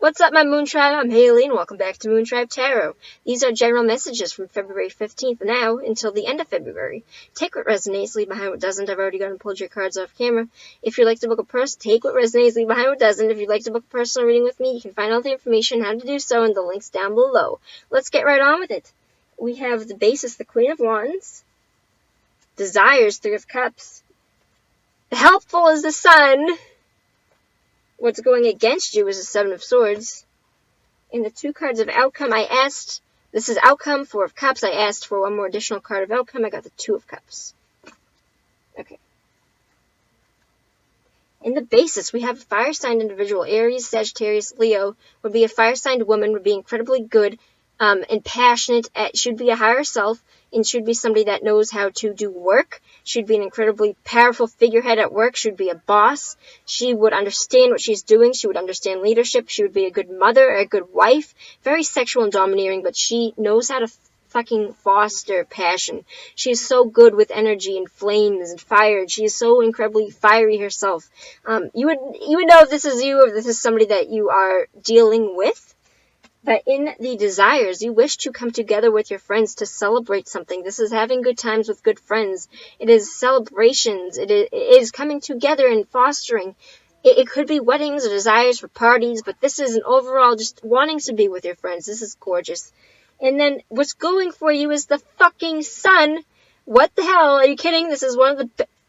What's up, my Moon Tribe? I'm Haley, and welcome back to Moon Tribe Tarot. These are general messages from February 15th now until the end of February. Take what resonates, leave behind what doesn't. I've already gone and pulled your cards off camera. If you'd like to book a take what resonates, leave behind what doesn't. If you'd like to book a personal reading with me, you can find all the information how to do so in the links down below. Let's get right on with it. We have the basis, the Queen of Wands. Desires, Three of Cups. The helpful is the Sun. What's going against you is the Seven of Swords. In the two cards of outcome, I asked, this is outcome, Four of Cups. I asked for one more additional card of outcome. I got the Two of Cups. Okay. In the basis, we have a fire sign individual. Aries, Sagittarius, Leo would be a fire signed woman, would be incredibly good and passionate, should be a higher self, and should be somebody that knows how to do work, should be an incredibly powerful figurehead at work, should be a boss. She would understand what she's doing, she would understand leadership, she would be a good mother, a good wife, very sexual and domineering, but she knows how to fucking foster passion. She's so good with energy and flames and fire. She is so incredibly fiery herself. You would know if this is you or if this is somebody that you are dealing with. But in the desires, you wish to come together with your friends to celebrate something. This is having good times with good friends. It is celebrations. It is coming together and fostering. It could be weddings or desires for parties, but this is an overall just wanting to be with your friends. This is gorgeous. And then what's going for you is the fucking Sun. What the hell? Are you kidding? This is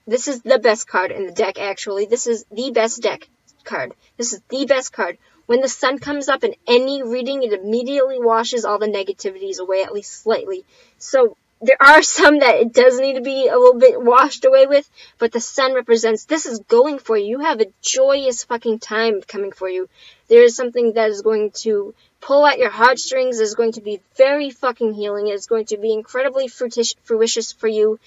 this is the best card in the deck, actually. This is the best deck card. This is the best card. When the Sun comes up in any reading, it immediately washes all the negativities away, at least slightly. So there are some that it does need to be a little bit washed away with, but the Sun represents, this is going for you. You have a joyous fucking time coming for you. There is something that is going to pull at your heartstrings. Is going to be very fucking healing. It is going to be incredibly fruitious for you.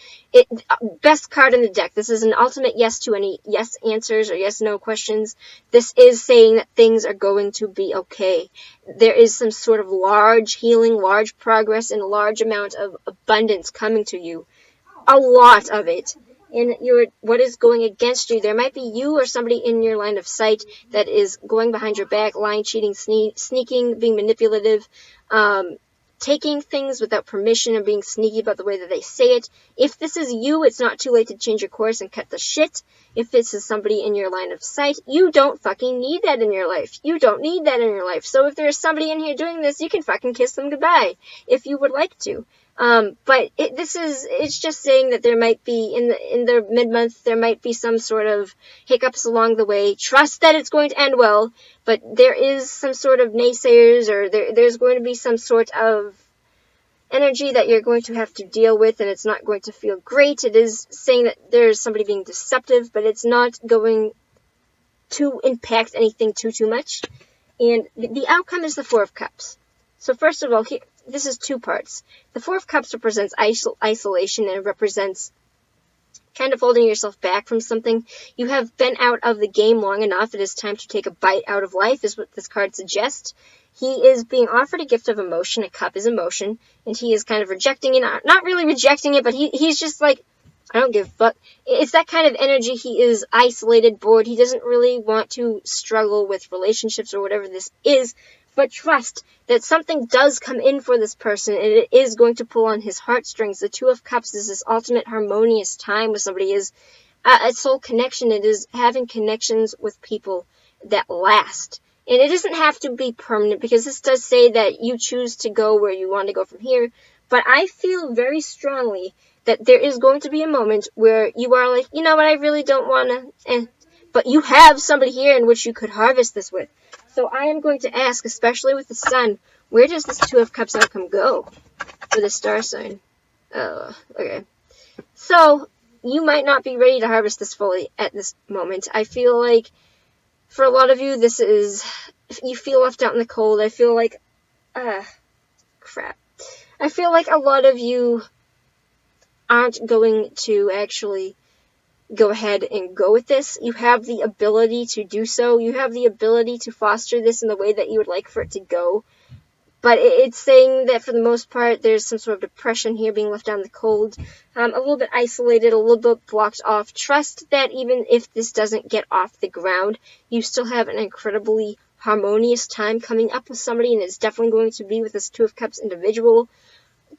Best card in the deck. This is an ultimate yes to any yes answers or yes no questions. This is saying that things are going to be okay. There is some sort of large healing, large progress, and a large amount of abundance coming to you. A lot of it. In what is going against you, there might be you or somebody in your line of sight that is going behind your back, lying, cheating, sneaking, being manipulative, taking things without permission or being sneaky about the way that they say it. If this is you, it's not too late to change your course and cut the shit. If this is somebody in your line of sight, you don't fucking need that in your life. You don't need that in your life. So if there's somebody in here doing this, you can fucking kiss them goodbye if you would like to. But it's just saying that there might be, in the mid-month, there might be some sort of hiccups along the way. Trust that it's going to end well, but there is some sort of naysayers, or there's going to be some sort of energy that you're going to have to deal with, and it's not going to feel great. It is saying that there's somebody being deceptive, but it's not going to impact anything too much. And the outcome is the Four of Cups. So first of all, this is two parts. The Four of Cups represents isolation, and it represents kind of holding yourself back from something. You have been out of the game long enough. It is time to take a bite out of life, is what this card suggests. He is being offered a gift of emotion. A cup is emotion, and he is kind of rejecting it. Not really rejecting it, but he's just like, I don't give a fuck. It's that kind of energy. He is isolated, bored. He doesn't really want to struggle with relationships or whatever this is. But trust that something does come in for this person, and it is going to pull on his heartstrings. The Two of Cups is this ultimate harmonious time with somebody. Is a soul connection. It is having connections with people that last. And it doesn't have to be permanent, because this does say that you choose to go where you want to go from here. But I feel very strongly that there is going to be a moment where you are like, you know what, I really don't want to, but you have somebody here in which you could harvest this with. So I am going to ask, especially with the Sun, where does this Two of Cups outcome go for the star sign? Oh, okay. So you might not be ready to harvest this fully at this moment. I feel like for a lot of you, this is, you feel left out in the cold. I feel like, crap. I feel like a lot of you aren't going to actually go ahead and go with this. You have the ability to do so. You have the ability to foster this in the way that you would like for it to go. But it's saying that for the most part, there's some sort of depression here, being left out in the cold, a little bit isolated, a little bit blocked off. Trust that even if this doesn't get off the ground, you still have an incredibly harmonious time coming up with somebody, and it's definitely going to be with this Two of Cups individual.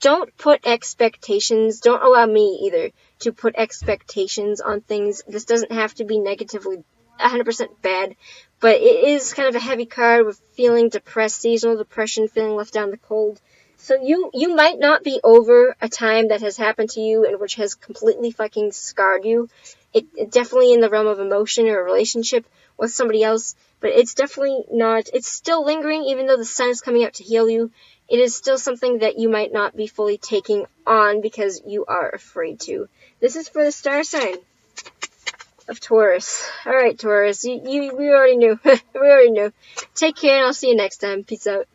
Don't put expectations. Don't allow me either to put expectations on things. This doesn't have to be negatively 100% bad, but it is kind of a heavy card with feeling depressed, seasonal depression, feeling left out in the cold. So you might not be over a time that has happened to you and which has completely fucking scarred you. It definitely in the realm of emotion or a relationship with somebody else, but it's definitely not, it's still lingering even though the sun is coming out to heal you. It is still something that you might not be fully taking on because you are afraid to. This is for the star sign of Taurus. Alright, Taurus, we already knew. We already knew. Take care and I'll see you next time. Peace out.